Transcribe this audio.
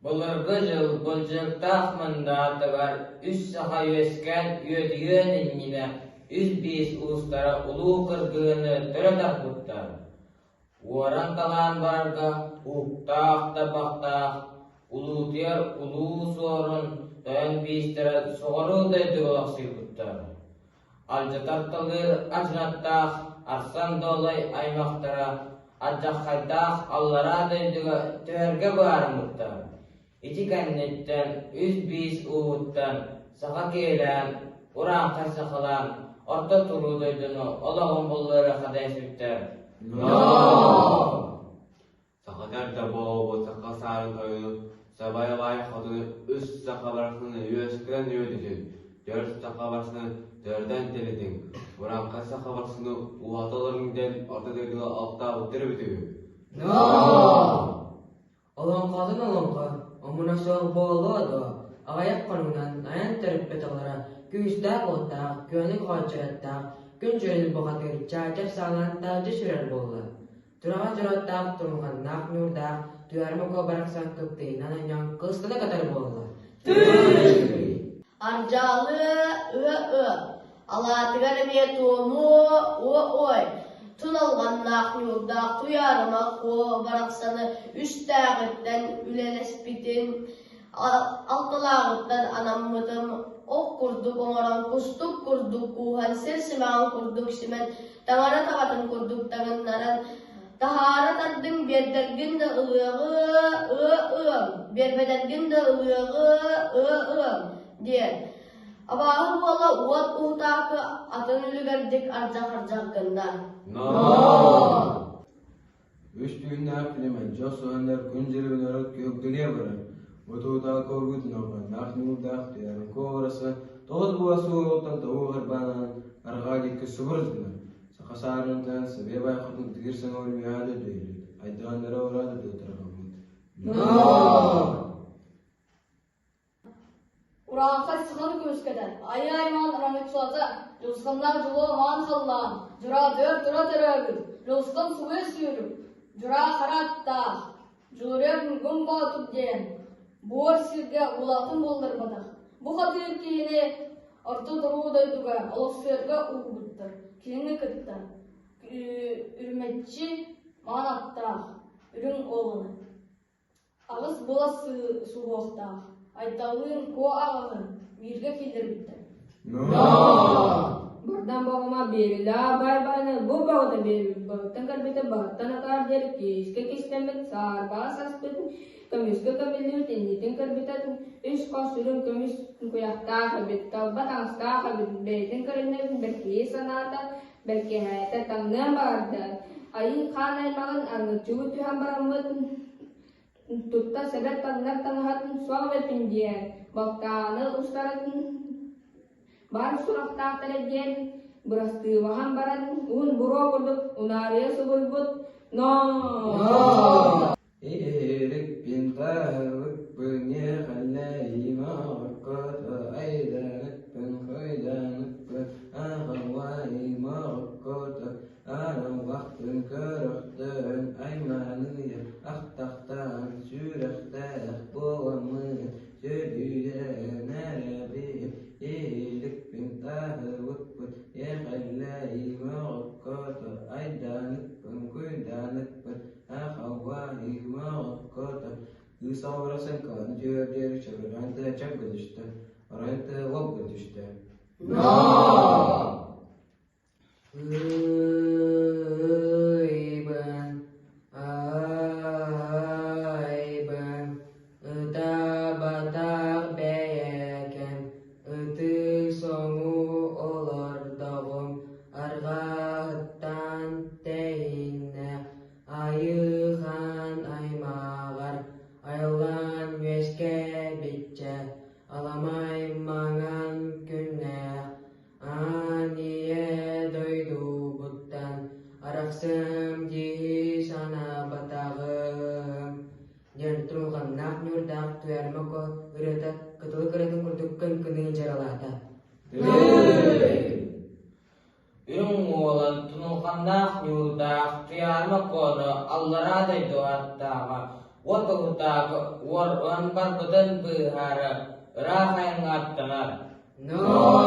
Bulurgu jıl bulcultaq mındatıgar üç saha yösken yödüyönün yine 105 uluslara ulu kırgığını döredak buttar. Uaran kalan barga uktaq da baktaq ulu diyer ulu sorun dön biistara soğuru daydı olaqsı buttar. Alcatartalı ajnattaq arsan dolay aymaktara ajak haydaq allara daydıga törge barın buttar. İki kennetten 105 uğuttan sağa gelen uran kasakalan orta turu doydunu olağın bulları kadayız bitter. Sakadar boğu saka sarın toyunu sabaya vay kadını üst saka barasını yüzkülen yödüdün. Dört saka barasını dörden deledin. Uran saka barasını uğatalarından orta doydunu altta bitir bitir. Olan kadın olanqa, amına soğuk boğulu da, ağayak konudan ayan terip petaqlara, güçdə qotda, gönlük qoçıratda, gün jölül boğatır, çağcaq sağlan tağcı sürer boğulu. Durağa jurattaq, turmuğannaq nurdaq, duyarma ko baraksan köptey, nananyan kıskıda katar boğulu. Arcalı alatıgar metumu oy. Tunalğannaq yurdaq duyarma ko baraksanı üstağıttan ülelesbitin altılağıttan anamıdım ok kurduk oğaran kustuk kurduk kuhan sirsimağın kurduk simen tağara tağatın kurduk tağınlaran tahara tardın berdergin de ığı berbedergin de ığı diyen abahı bola uat uhtaqı atın ülügerdik arcaq gında. Üstünden filmen, Josu Önder Kunjeli olarak gökdeliğe varır. Mutuda korkut nopan, naknu dağıtıyan korası, toz bu asuğutan tavu harbanan, arğali kısıvırızlar. Sakasarından sebebay kutun tigirsen olmayadı değil. Aydanlara uğradı dötürhamid. Uranqa sıxını köskeden, ayman ranık suaza, Yuskanlar julu man hallan, jura dör dörögür, Yuskan suve suyurur, jura haratta, jurep gumba tutgen, buar sirge ulatın boldurmadı. Bu hatır kiyini orta duru dayduga, alıfsırga uğuttur, kiyini kıtta, ürmetçi manatta, ürün oğunu. Ağız bulası suvoqta, aytalığın ko ağını, virge kilir bitti. Buradan babama bir la barbanı bu bağda bir bağdan karbete bağdan akar der ki iske kislemek sar basas bütün kamiske kabilir tenitin karbete üç kasurun kamis kuyakta karbete batangsta karbete beytin karine belki sanata belki hayata tangan barda ayın kanay magan anı çubutu hambaramut tutta sebet tangar tangatın suave pindiyen baktanı ustaratın Bar surak tahtalajen berasti waham baran buro kurduk unariya subulbut İyilik bin tağık bünye hallayma akkata aydanık bin kıydanık bin ağavayma akkata Aram vaktın körüktün aymanıya ahtaqtan sürekten boğamı sürüye nerabi İyilik bin tağık bin yehallayma akkata aydanık bin kıydanık bin ağavayma akkata Yusavrasan kan jörder çövrante çabı düştü orante vabı düştü Ayban, ıta batak beyeken, ıtı somu olur doğum, argattan teyine, ayıhan aymağar, aylan veske bitçe, alamay mangan günne, aniye doydu buttan, araksım dihi sana batağım. Jantru kanak nyurdak tuyarma ko urata ketul keretung kurtukkan kene jaralata. Ürün oğlan tunulkandak yurdak tuyarma konu allara daydı attağa Wata war barbeden bihara rahayan ngatanar. No